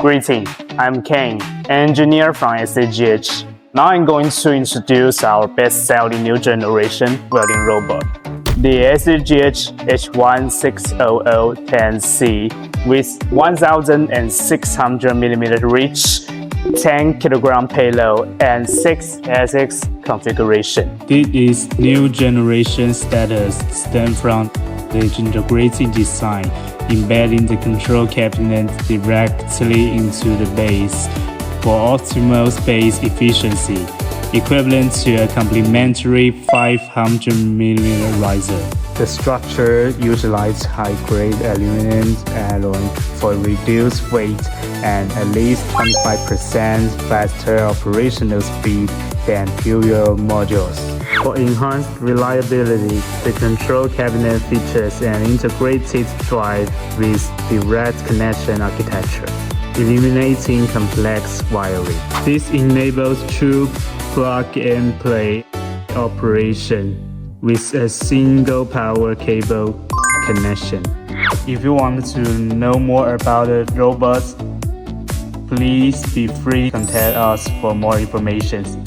Greeting, I'm Ken, engineer from SZGH. Now I'm going to introduce our best-selling new generation welding robot, the SZGH-H1600 10C with 1,600mm reach, 10 kg payload, and 6 axis configuration. This is new generation status stem from the integrated design, embedding the control cabinet directly into the base for optimal space efficiency, equivalent to a complementary 500mm riser. The structure utilizes high-grade aluminum alloy for reduced weight and at least 25% faster operational speed than fuel modules. For enhanced reliability, the control cabinet features an integrated drive with direct connection architecture, eliminating complex wiring. This enables true plug-and-play operation with a single power cable connection. If you want to know more about the robot, please be free to contact us for more information.